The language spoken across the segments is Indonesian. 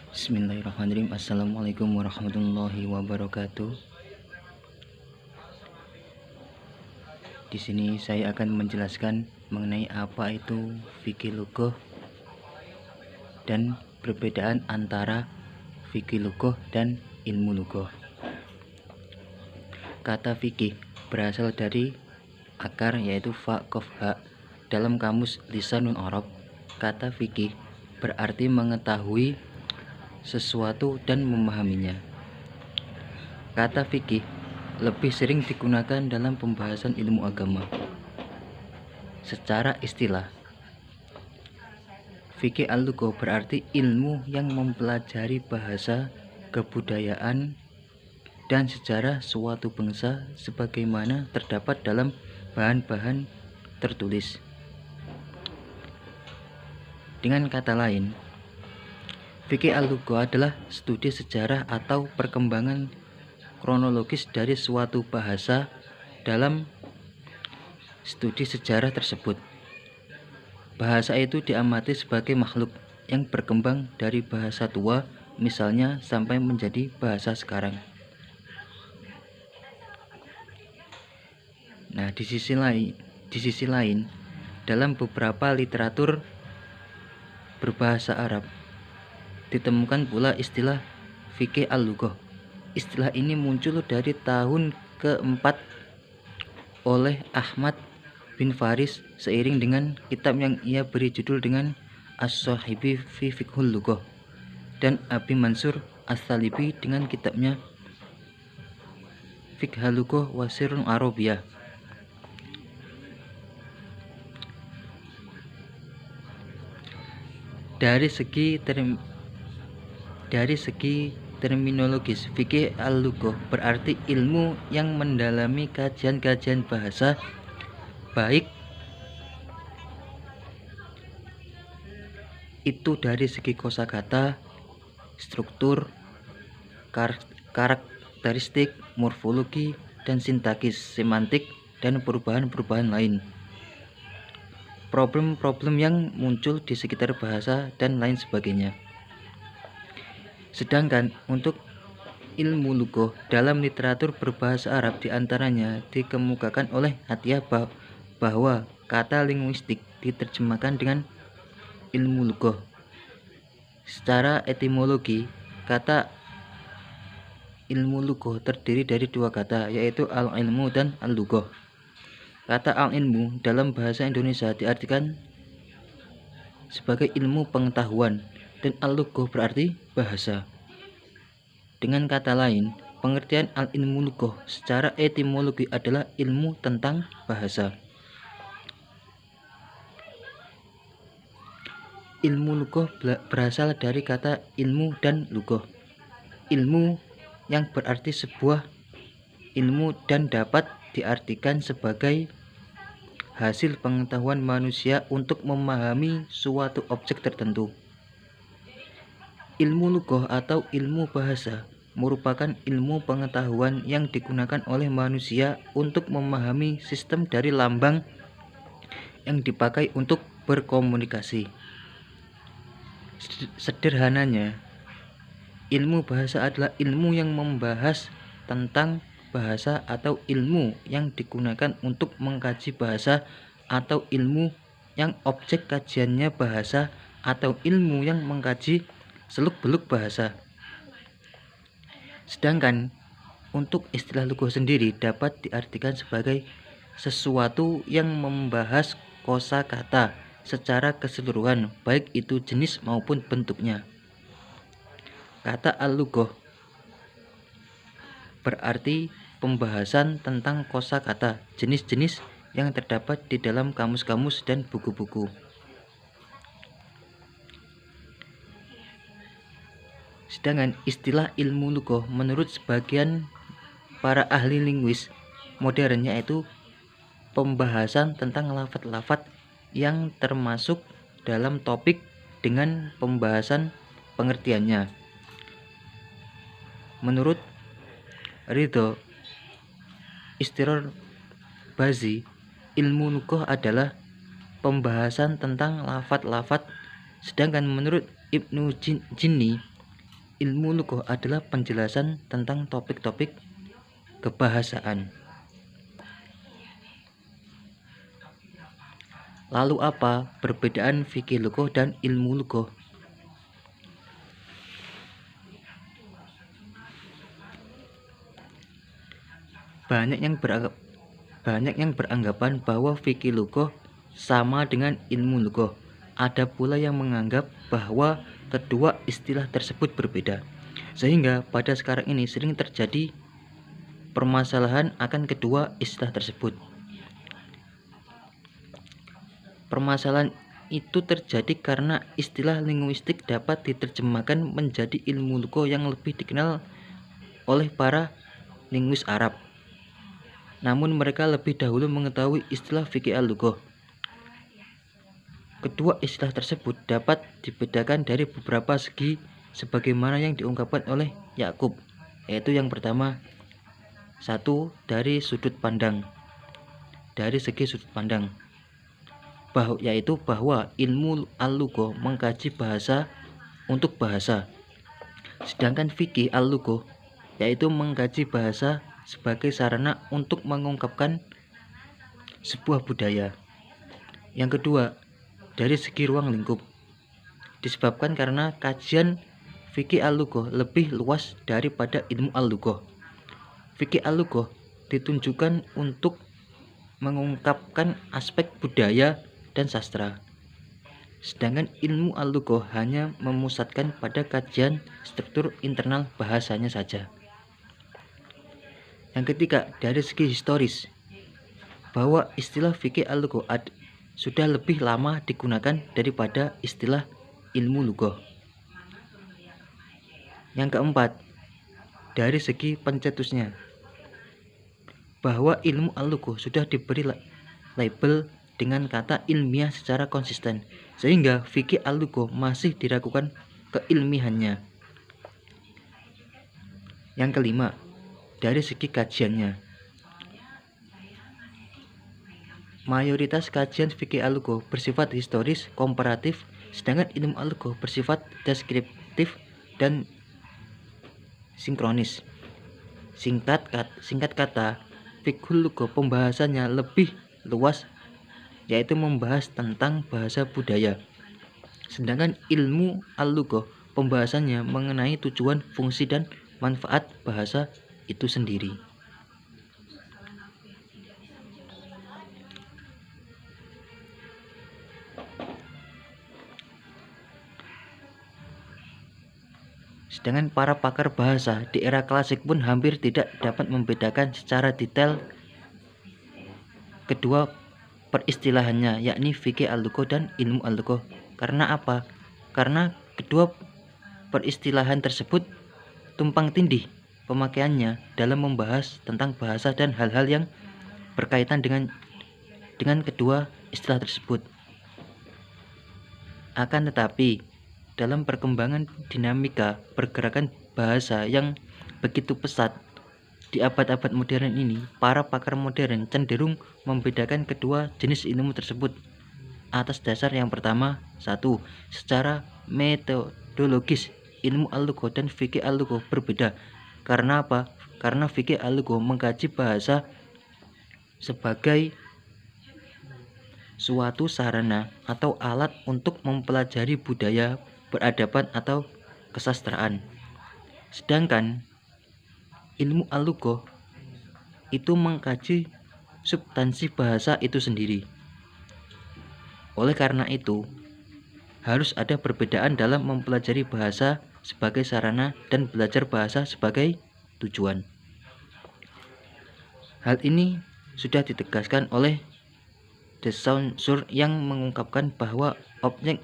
Bismillahirrahmanirrahim. Assalamualaikum warahmatullahi wabarakatuh. Di sini saya akan menjelaskan mengenai apa itu fikih lughah dan perbedaan antara fikih lughah dan ilmu lughah. Kata fikih berasal dari akar yaitu fa qaf ha. Dalam kamus Lisanul Arab, kata fikih berarti mengetahui sesuatu dan memahaminya. Kata fikih lebih sering digunakan dalam pembahasan ilmu agama. Secara istilah, fikih al-lughah berarti ilmu yang mempelajari bahasa, kebudayaan, dan sejarah suatu bangsa sebagaimana terdapat dalam bahan-bahan tertulis. Dengan kata lain, fikih al-lughah adalah studi sejarah atau perkembangan kronologis dari suatu bahasa. Dalam studi sejarah tersebut, bahasa itu diamati sebagai makhluk yang berkembang dari bahasa tua, misalnya sampai menjadi bahasa sekarang. Nah, di sisi lain, dalam beberapa literatur berbahasa Arab ditemukan pula istilah fikih al-lughah. Istilah ini muncul dari tahun keempat oleh Ahmad bin Faris seiring dengan kitab yang ia beri judul dengan As-Sahibi fi Fiqhul Lughah, dan Abi Mansur As-Salibi dengan kitabnya Fiqhul Lughah wa Sirrul Arabiyah. Dari segi terminologis, fikih al-lughah berarti ilmu yang mendalami kajian-kajian bahasa, baik itu dari segi kosakata, struktur, karakteristik, morfologi, dan sintaksis, semantik, dan perubahan-perubahan lain, problem-problem yang muncul di sekitar bahasa, dan lain sebagainya. Sedangkan untuk ilmu lughah dalam literatur berbahasa Arab diantaranya dikemukakan oleh Atiyah bahwa kata linguistik diterjemahkan dengan ilmu lughah. Secara etimologi, kata ilmu lughah terdiri dari dua kata, yaitu al-ilmu dan al-lughah. Kata al-ilmu dalam bahasa Indonesia diartikan sebagai ilmu pengetahuan, dan al-lughah berarti bahasa. Dengan kata lain, pengertian al-ilmu lughah secara etimologi adalah ilmu tentang bahasa. Ilmu lughah berasal dari kata ilmu dan lughah. Ilmu yang berarti sebuah ilmu dan dapat diartikan sebagai hasil pengetahuan manusia untuk memahami suatu objek tertentu. Ilmu lughah atau ilmu bahasa merupakan ilmu pengetahuan yang digunakan oleh manusia untuk memahami sistem dari lambang yang dipakai untuk berkomunikasi. Sederhananya, ilmu bahasa adalah ilmu yang membahas tentang bahasa atau ilmu yang digunakan untuk mengkaji bahasa, atau ilmu yang objek kajiannya bahasa, atau ilmu yang mengkaji seluk-beluk bahasa. Sedangkan untuk istilah lughah sendiri dapat diartikan sebagai sesuatu yang membahas kosakata secara keseluruhan, baik itu jenis maupun bentuknya. Kata al-lughah berarti pembahasan tentang kosakata, jenis-jenis yang terdapat di dalam kamus-kamus dan buku-buku. Sedangkan istilah ilmu lughah menurut sebagian para ahli linguis modern yaitu pembahasan tentang lafaz-lafaz yang termasuk dalam topik dengan pembahasan pengertiannya. Menurut Ridho Istiror Bazi, ilmu lughah adalah pembahasan tentang lafaz-lafaz. Sedangkan menurut Ibnu Jinni, ilmu lugah adalah penjelasan tentang topik-topik kebahasaan. Lalu apa perbedaan fikih lugah dan ilmu lugah? Banyak yang beranggapan bahwa fikih lugah sama dengan ilmu lugah. Ada pula yang menganggap bahwa kedua istilah tersebut berbeda. Sehingga pada sekarang ini sering terjadi permasalahan akan kedua istilah tersebut. Permasalahan itu terjadi karena istilah linguistik dapat diterjemahkan menjadi ilmu lugah yang lebih dikenal oleh para linguis Arab. Namun mereka lebih dahulu mengetahui istilah fikih al-lugah. Kedua istilah tersebut dapat dibedakan dari beberapa segi sebagaimana yang diungkapkan oleh Yakub, yaitu yang pertama, satu, dari sudut pandang. Dari segi sudut pandang, yaitu bahwa ilmu al-lugah mengkaji bahasa untuk bahasa. Sedangkan fikih al-lugah yaitu mengkaji bahasa sebagai sarana untuk mengungkapkan sebuah budaya. Yang kedua, dari segi ruang lingkup. Disebabkan karena kajian fikih al-lugah lebih luas daripada ilmu al-lugah. Fikih al-lugah ditunjukkan untuk mengungkapkan aspek budaya dan sastra. Sedangkan ilmu al-lugah hanya memusatkan pada kajian struktur internal bahasanya saja. Yang ketiga, dari segi historis, bahwa istilah fikih al-lugah sudah lebih lama digunakan daripada istilah ilmu lugah. Yang keempat, dari segi pencetusnya, bahwa ilmu al-lugah sudah diberi label dengan kata ilmiah secara konsisten, sehingga fikih al-lugah masih diragukan keilmiahannya. Yang kelima, dari segi kajiannya, mayoritas kajian fikih al-lugah bersifat historis komparatif, sedangkan ilmu al-lugah bersifat deskriptif dan sinkronis. Singkat kata, fikih lugah pembahasannya lebih luas, yaitu membahas tentang bahasa budaya. Sedangkan ilmu al-lugah pembahasannya mengenai tujuan, fungsi, dan manfaat bahasa itu sendiri. Sedangkan para pakar bahasa di era klasik pun hampir tidak dapat membedakan secara detail kedua peristilahannya, yakni fikih al-lugah dan ilmu al-lugah. Karena apa? Karena kedua peristilahan tersebut tumpang tindih pemakaiannya dalam membahas tentang bahasa dan hal-hal yang berkaitan dengan kedua istilah tersebut. Akan tetapi, dalam perkembangan dinamika pergerakan bahasa yang begitu pesat di abad-abad modern ini, para pakar modern cenderung membedakan kedua jenis ilmu tersebut atas dasar yang pertama, satu, secara metodologis ilmu al-lugah dan fikih al-lugah berbeda. Karena apa? Karena fikih al-lugah mengkaji bahasa sebagai suatu sarana atau alat untuk mempelajari budaya, peradaban, atau kesastraan. Sedangkan ilmu al-lugah itu mengkaji substansi bahasa itu sendiri. Oleh karena itu, harus ada perbedaan dalam mempelajari bahasa sebagai sarana dan belajar bahasa sebagai tujuan. Hal ini sudah ditegaskan oleh De Saussure yang mengungkapkan bahwa objek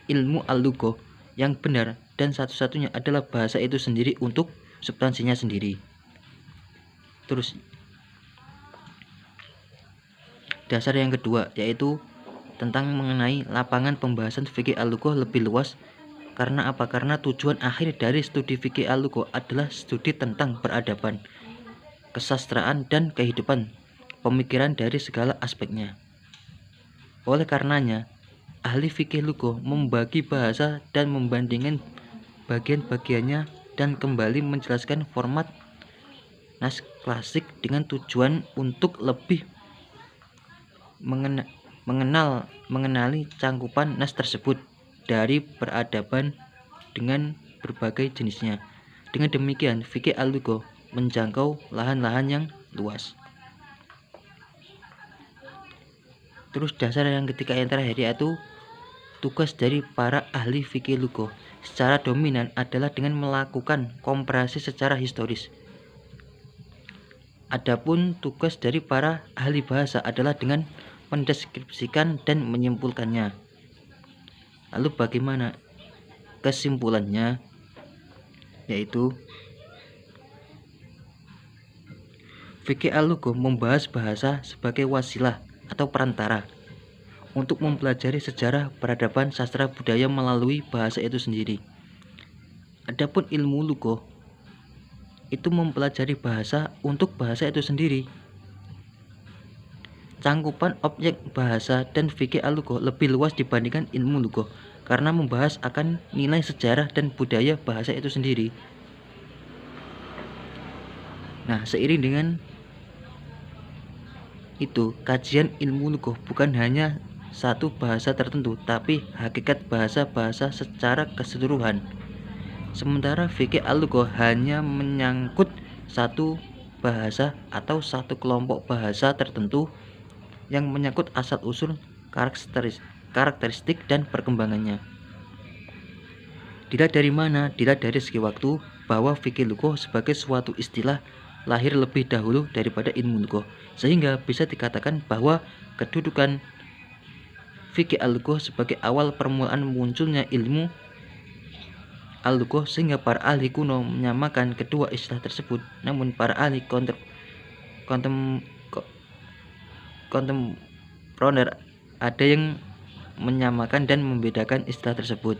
ilmu al-lugah yang benar dan satu-satunya adalah bahasa itu sendiri untuk substansinya sendiri. Terus dasar yang kedua, yaitu tentang mengenai lapangan pembahasan fikih al-lugah lebih luas. Karena apa? Karena tujuan akhir dari studi fikih al-lugah adalah studi tentang peradaban, kesastraan, dan kehidupan pemikiran dari segala aspeknya. Oleh karenanya, ahli fikih lugah membagi bahasa dan membandingkan bagian-bagiannya dan kembali menjelaskan format nas klasik dengan tujuan untuk lebih mengenali cangkupan nas tersebut dari peradaban dengan berbagai jenisnya. Dengan demikian, fikih al-lughah menjangkau lahan-lahan yang luas. Terus dasar yang ketiga yang terakhir yaitu tugas dari para ahli fikih lughah secara dominan adalah dengan melakukan komparasi secara historis. Adapun tugas dari para ahli bahasa adalah dengan mendeskripsikan dan menyimpulkannya. Lalu bagaimana kesimpulannya? Yaitu fikih al-lughah membahas bahasa sebagai wasilah atau perantara untuk mempelajari sejarah peradaban sastra budaya melalui bahasa itu sendiri. Adapun ilmu lughah itu mempelajari bahasa untuk bahasa itu sendiri. Cangkupan objek bahasa dan fikih al-lughah lebih luas dibandingkan ilmu lughah karena membahas akan nilai sejarah dan budaya bahasa itu sendiri. Nah, seiring dengan itu, kajian ilmu lughah bukan hanya satu bahasa tertentu, tapi hakikat bahasa-bahasa secara keseluruhan. Sementara fikih al-lughah hanya menyangkut satu bahasa atau satu kelompok bahasa tertentu yang menyangkut asal-usul, karakteristik dan perkembangannya. Dilihat dari mana? Dilihat dari segi waktu, bahwa fikih lughah sebagai suatu istilah lahir lebih dahulu daripada ilmu lughah, sehingga bisa dikatakan bahwa kedudukan fikih al-lughah sebagai awal permulaan munculnya ilmu al-lughah, sehingga para ahli kuno menyamakan kedua istilah tersebut. Namun para ahli kontemporer ada yang menyamakan dan membedakan istilah tersebut.